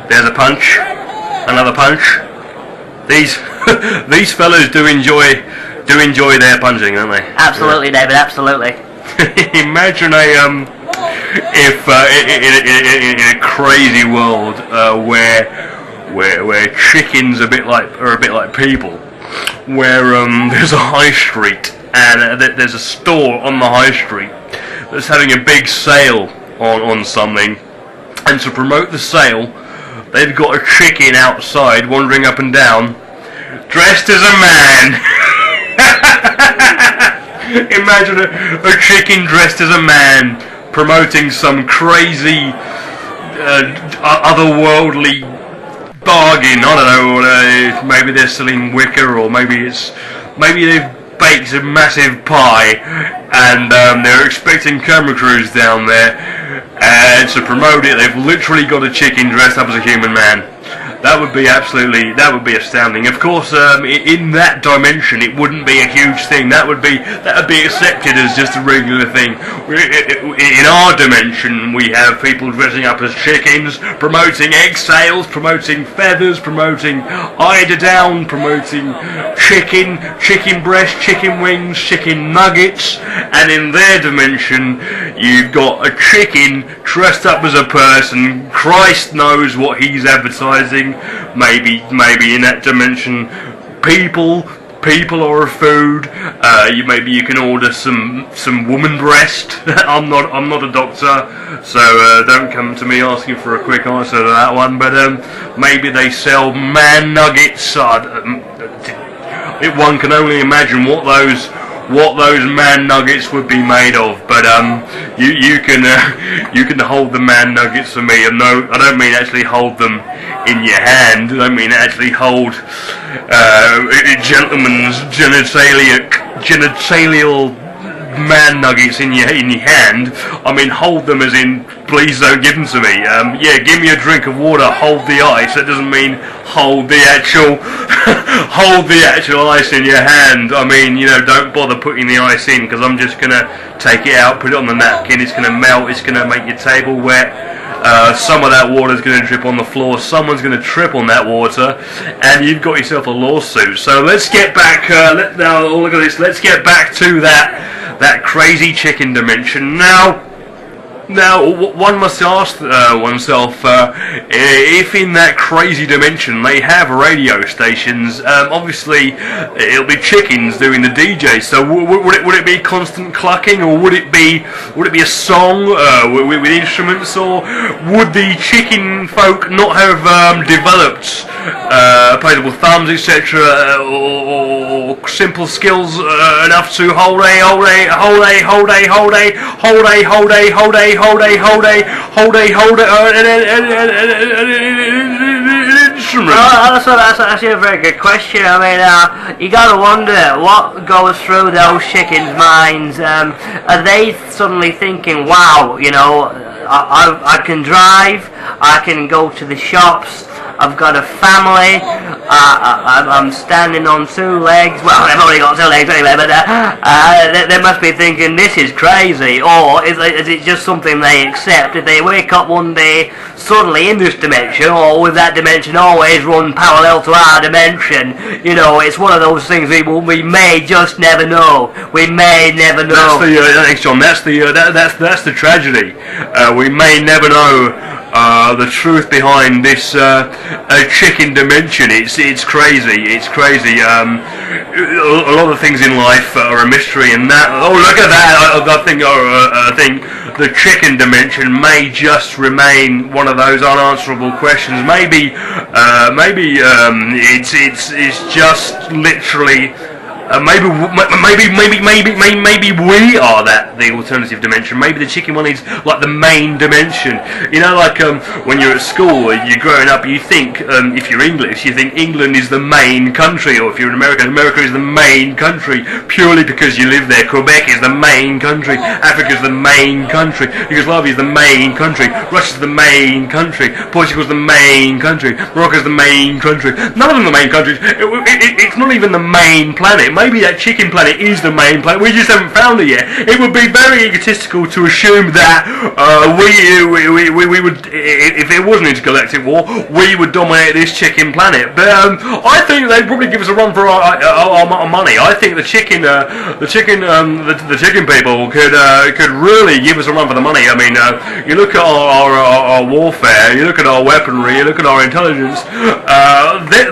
There's a punch, another punch. These these fellas do enjoy their punching, don't they? Absolutely, David. Absolutely. Imagine if in a crazy world where chickens are a bit like people, where there's a high street and there's a store on the high street that's having a big sale on something, and to promote the sale, they've got a chicken outside wandering up and down, dressed as a man. Imagine a chicken dressed as a man promoting some crazy otherworldly bargain. I don't know. Maybe they're selling wicker, or maybe they've baked a massive pie, and they're expecting camera crews down there, and to promote it, they've literally got a chicken dressed up as a human man. That would be astounding. Of course, in that dimension, it wouldn't be a huge thing. That would be accepted as just a regular thing. In our dimension, we have people dressing up as chickens, promoting egg sales, promoting feathers, promoting eiderdown, promoting chicken breast, chicken wings, chicken nuggets. And in their dimension, you've got a chicken dressed up as a person. Christ knows what he's advertising. Maybe in that dimension, people are a food. Maybe you can order some woman breast. I'm not a doctor, so don't come to me asking for a quick answer to that one. But maybe they sell man nuggets. One can only imagine what those man nuggets would be made of. But you can hold the man nuggets for me. And no, I don't mean actually hold them in your hand. I mean actually hold gentleman's genitalial man nuggets in your hand. I mean hold them as in please don't give them to me. Yeah, give me a drink of water, hold the ice. That doesn't mean hold the actual ice in your hand. I mean, don't bother putting the ice in, because I'm just gonna take it out, put it on the napkin, it's gonna melt, it's gonna make your table wet. Some of that water is going to drip on the floor, someone's going to trip on that water, and you've got yourself a lawsuit. So let's get back, now look at this, let's get back to that crazy chicken dimension. Now, one must ask oneself if in that crazy dimension they have radio stations. Obviously, it'll be chickens doing the DJ. So would it be constant clucking, or would it be a song with instruments, or would the chicken folk not have developed opposable thumbs, etc., or simple skills enough to hold a instrument? That's actually a very good question. I mean, you gotta wonder what goes through those chickens' minds. Are they suddenly thinking, wow, I can drive, I can go to the shops, I've got a family, I'm standing on two legs. Well, I've only got two legs anyway, but they must be thinking this is crazy. Or is it just something they accept if they wake up one day suddenly in this dimension, or will that dimension always run parallel to our dimension? It's one of those things we may just never know. We may never know. Thanks, John. That's the tragedy. We may never know the truth behind this chicken dimension. It's crazy. It's crazy. A lot of things in life are a mystery, and that. Oh, look at that! I think the chicken dimension may just remain one of those unanswerable questions. Maybe it's just literally. Maybe we are the alternative dimension. Maybe the chicken one is like the main dimension. When you're at school, you're growing up, you think, if you're English, you think England is the main country, or if you're an American, America is the main country, purely because you live there. Quebec is the main country, Africa is the main country, Yugoslavia is the main country, Russia is the main country, Portugal is the main country, Morocco is the main country. None of them are the main countries. It's not even the main planet. maybe that chicken planet is the main planet. We just haven't found it yet. It would be very egotistical to assume that we would, if it wasn't intergalactic war, we would dominate this chicken planet. But I think they'd probably give us a run for our money. I think the chicken people could really give us a run for the money. I mean, you look at our warfare, you look at our weaponry, you look at our intelligence.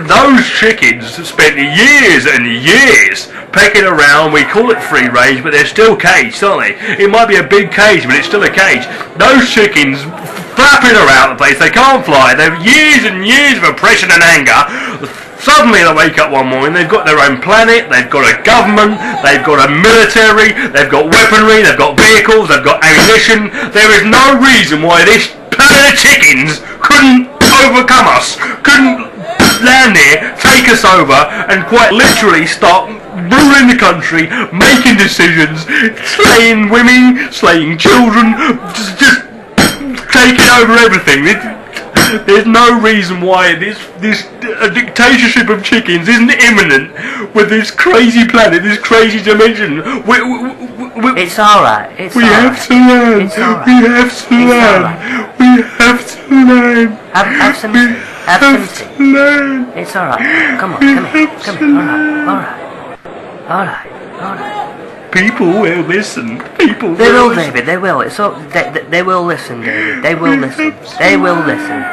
Those chickens spent years and years pecking around. We call it free range, but they're still caged, aren't they? It might be a big cage, but it's still a cage. Those chickens flapping around the place, they can't fly. They've years and years of oppression and anger. Suddenly they wake up one morning, they've got their own planet, they've got a government, they've got a military, they've got weaponry, they've got vehicles, they've got ammunition. There is no reason why this planet of chickens couldn't overcome us, couldn't land here, take us over, and quite literally start ruling the country, making decisions, slaying women, slaying children, just taking over everything. There's no reason why this dictatorship of chickens isn't imminent with this crazy planet, this crazy dimension. It's alright. We have to learn. We have to learn. We have to learn. Have some tea. It's alright. Come on. Alright. People will listen. They will, David. They will. They will listen, David. They will listen.